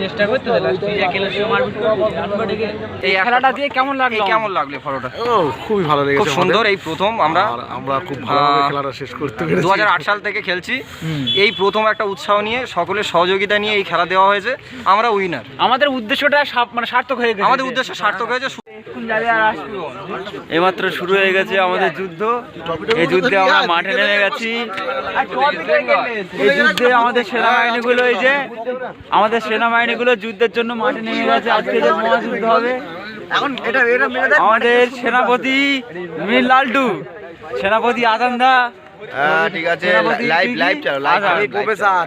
চেষ্টা করতে এই খেলাটা দিয়ে কেমন লাগলো ফটোটা? খুবই ভালো লেগেছে, খুব সুন্দর। এই প্রথম আমরা খুব ভালোভাবে খেলাটা শেষ করতে পেরেছি। 2008 সাল থেকে খেলছি, এই প্রথম একটা উৎসাহ নিয়ে সকলের সহযোগিতা নিয়ে এই খেলা দেওয়া হয়েছে, আমরা উইনার। আমাদের উদ্দেশ্যটা মানে সার্থক হয়ে গেছে, আমাদের উদ্দেশ্য সার্থক হয়েছে। এইমাত্র শুরু হয়ে গেছে আমাদের যুদ্ধ। এই যুদ্ধে আমরা মাঠে নেমে গেছি। এই যুদ্ধে আমাদের সেনাবাহিনীগুলো, এই যে আমাদের সেনাবাহিনীগুলো যুদ্ধের জন্য মাঠে নেমে গেছে। আজকে যে মহাযুদ্ধ হবে, আমাদের সেনাপতি মীর লালটু, সেনাপতি আজানদা, ঠিক আছে, লাইভ চালো, প্রফেসর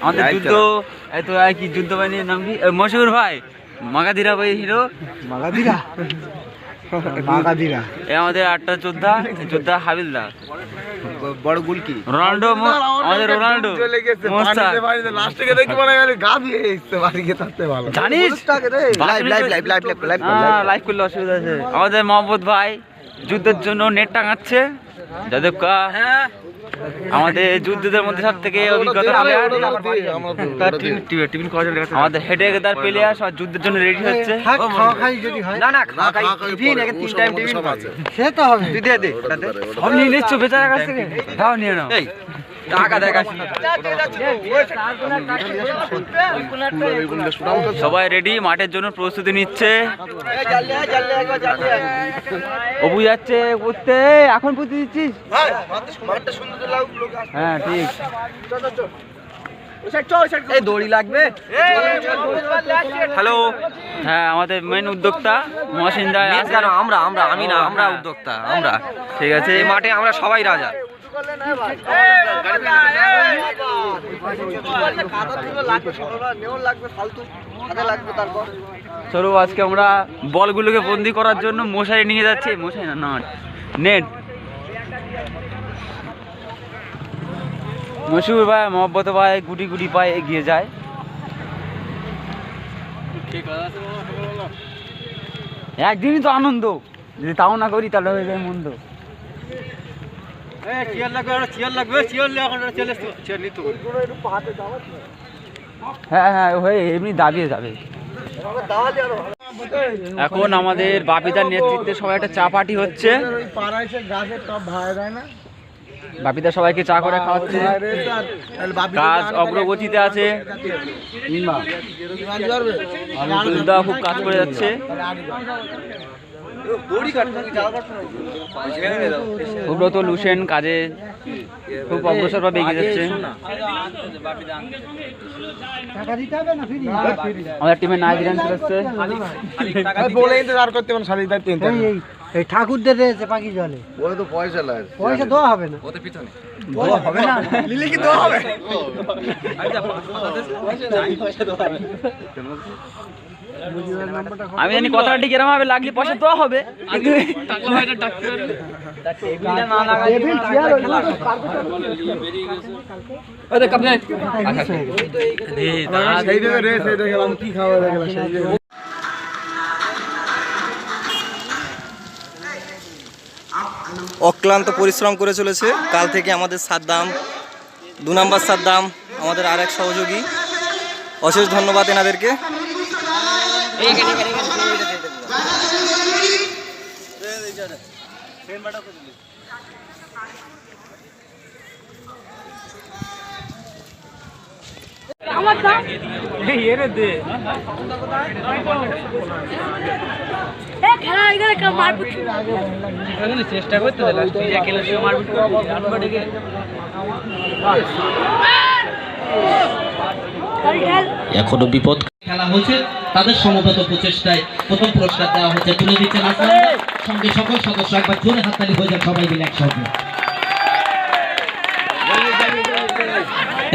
আমাদের যুদ্ধ। এত কি যুদ্ধ বাহিনীর নাম কি? মশহুর ভাই মাগাধিরা ভাই, হিরো মাগাধিরা। এ আমাদের 8টা যোদ্ধা হাবিলদার, বড় গুলকি রোনাল্ডো, আমাদের রোনাল্ডো জানিস, লাইভ করলে অসুবিধা আছে। আমাদের মোহাম্মদ ভাই যুদ্ধের জন্য নেট টাঙাচ্ছে। যাদের আমাদের যুদ্ধদের মধ্যে সব থেকে অভিজ্ঞতা আমাদের হেডেদার প্লেয়ার, সব যুদ্ধের জন্য রেডি হচ্ছে। সব নিয়ে নিচ্ছ বেচারার কাছ থেকে, তাও নিয়ে নাও টাকা দেখা। সবাই রেডি, মাঠের জন্য প্রস্তুতি নিচ্ছে। অবু যাচ্ছে করতে, এখন প্রস্তুতি দিচ্ছিস? হ্যাঁ ঠিক। দড়ি লাগবে। হ্যালো, হ্যাঁ আমাদের মেন উদ্যোক্তা মহসিন দা। আমরা উদ্যোক্তা, আমরা। ঠিক আছে, এই মাঠে আমরা সবাই রাজা। চলো আজকে আমরা বলগুলোকে বন্দি করার জন্য মশারি নিয়ে যাচ্ছি। মশারি না, নেট। মশহুর ভাই, মহব্বত ভাই গুটি গুটি পায়ে এগিয়ে যায়। একদিনই তো আনন্দ, যদি তাও না করি তাহলে হয়ে যায় মন্দ। হ্যাঁ হ্যাঁ, হয়ে এমনি দাবিয়ে যাবে। এখন আমাদের বাপিদার নেতৃত্বে সবাই একটা চা পার্টি হচ্ছে। বাপিদা সবাইকে চা করে খাওয়াচ্ছে, কাজ অগ্রগতিতে আছে। খুব কাজ করে যাচ্ছে। সুব্রত লুসেন কাজে খুব অগ্রসর ভাবে এগিয়ে যাচ্ছে। আমাদের টিমের নাইজেরিয়ান চলে আসছে। ঠাকুরদের রয়েছে পাখি জলে, ওরা তো পয়সা লাগে, পয়সা দেওয়া হবে না, ওদের পিছনে হবে না, লিলে কি দেওয়া হবে? আমি জানি কথাটা ঠিক এরকম হবে, লাগলে পয়সা দেওয়া হবে। অক্লান্ত পরিশ্রম করে চলেছে কাল থেকে আমাদের সাদ্দাম, 2 নম্বর সাদ্দাম, আমাদের আরেক সহযোগী। অশেষ ধন্যবাদ এনাদেরকে। চেষ্টা করতে এখনো বিপদ খেলা হচ্ছে, তাদের সমবেত প্রচেষ্টায় প্রথম পুরস্কার দেওয়া হচ্ছে, তুলে দিচ্ছেন আসলাম। সঙ্গে সকল সদস্য একবার জোরে হাততালি হয়ে যান, সবাই মিলে একসঙ্গে।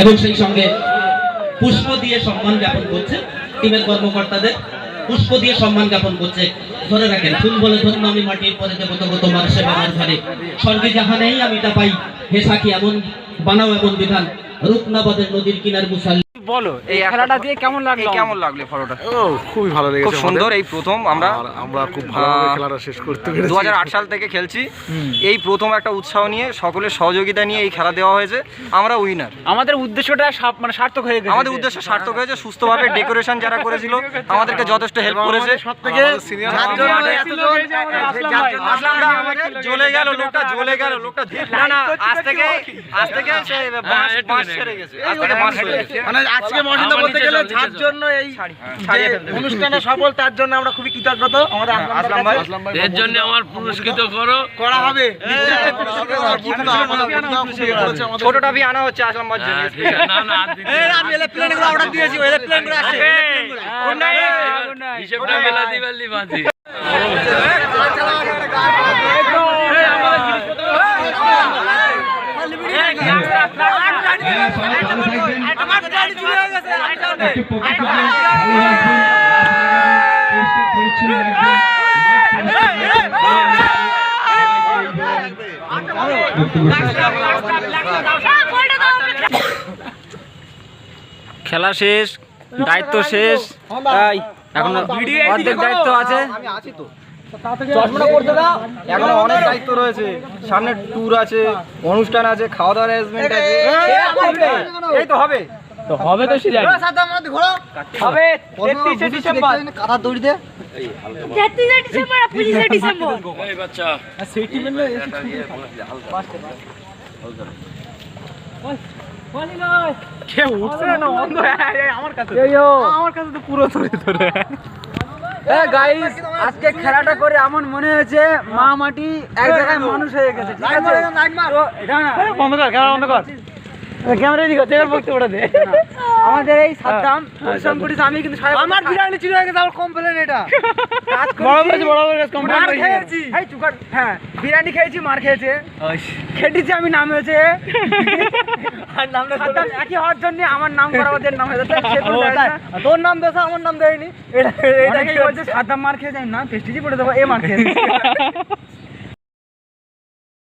এবং সেই সঙ্গে পুষ্প দিয়ে সম্মান জ্ঞাপন করছে টিমের কর্মকর্তাদের, পুষ্প দিয়ে সম্মান জ্ঞাপন করছে। ধরে রাখেন, ফুল বলে ধন্য আমি মাটির পরে দেব তবু তোমার সেবার ঘরে, স্বর্গে যাহা নেই আমি তা পাই, হে সাখী এমন বানাও এমন বিধান, রূপনাবাদের নদীর কিনার মুসাল্লি। বলো এই একটা খেলাটা দিয়ে কেমন লাগলো কেমন লাগলো ফটোটা? ও খুবই ভালো লেগেছে খুব সুন্দর। আমাদের। এই প্রথম আমরা আর আমরা খুব ভালোভাবে খেলাটা শেষ করতে পেরেছি। 2008 সাল থেকে খেলছি। এই প্রথম একটা উৎসাহ নিয়ে সকলের সহযোগিতা নিয়ে এই খেলা দেওয়া হয়েছে, আমরা উইনার। আমাদের উদ্দেশ্যটা মানে সার্থক হয়ে গেছে। আমাদের উদ্দেশ্য সার্থক হয়েছে। সুস্থভাবে ডেকোরেশন যারা করেছিল আমাদেরকে যথেষ্ট হেল্প করেছে। সবথেকে সিনিয়র আসলাম না, আমাদের জ্বলে গেল লোকটা, না না, আজ থেকে সে বাঁশ ছেড়ে গেছে, আজ থেকে বাঁশ ছেড়ে গেছে। মানে আজকে মর্নিংটা বলতে গেলে যার জন্য এই ছাড়িয়ে ফেলতে হবে। অনুষ্ঠানটা সফল, তার জন্য আমরা খুবই কৃতজ্ঞতা। আমাদের আসলাম ভাই, এর জন্য আমার পুরস্কৃত করো। করা হবে। ছোটটা ভি আনা হচ্ছে আসলাম ভাইয়ের জন্য। না না আমি এরোপ্লেন গুলো অর্ডার দিয়েছি, এরোপ্লেন গুলো আসছে। Good night. হিসেবটা মেলা দিবালি বাঁধি। খেলা শেষ, দায়িত্ব শেষ, তাই এখন অর্ধেক দায়িত্ব আছে। চশমাটা পড়তে দাও। এখনো অনেক দায়িত্ব রয়েছে, সামনে ট্যুর আছে, অনুষ্ঠান আছে, খাওয়া দাওয়ার অ্যারেঞ্জমেন্ট আছে। এই তো হবে, হবে তো সে জানি হবে 33 ডিসেম্বর। কাঁথা দড়ি দে 33 ডিসেম্বর আর 25 ডিসেম্বর। এই বাচ্চা কেউ উঠছে না বন্ধ। আমার কাছে তো পুরো ধরে গাইস, আজকে খেলাটা করে এমন মনে হয়েছে মা মাটি এক জায়গায় মানুষ হয়ে গেছে। ঠিক আছে, তো এটা না বন্ধ কর, ক্যামেরা বন্ধ কর, ক্যামেরা দিকে চেয়ার বক্তব্যটা দে। আমাদের এই সাদ্দাম পরিশ্রম করেছে, আমি কিন্তু আমার বিরিয়ানি চুরি হয়ে গেছে, আমার কমপ্লেন এটা কাজ করেছি, বড় কমপ্লেন খেয়েছি। এই চুকার, হ্যাঁ বিরিয়ানি খেয়েছি, মার খেয়েছে, খেটেছি আমি, নাম হয়েছে আর নামটা সাদ্দাম একই হওয়ার জন্য আমার নাম করা, ওদের নাম হয়ে যাচ্ছে। তোর নাম দেশ, আমার নাম দেয়নি, এটাকে বলছে সাদ্দাম মার খেয়েছে, আমি না পেস্টিজি পড়ে দেবো, এ মার খেয়েছে।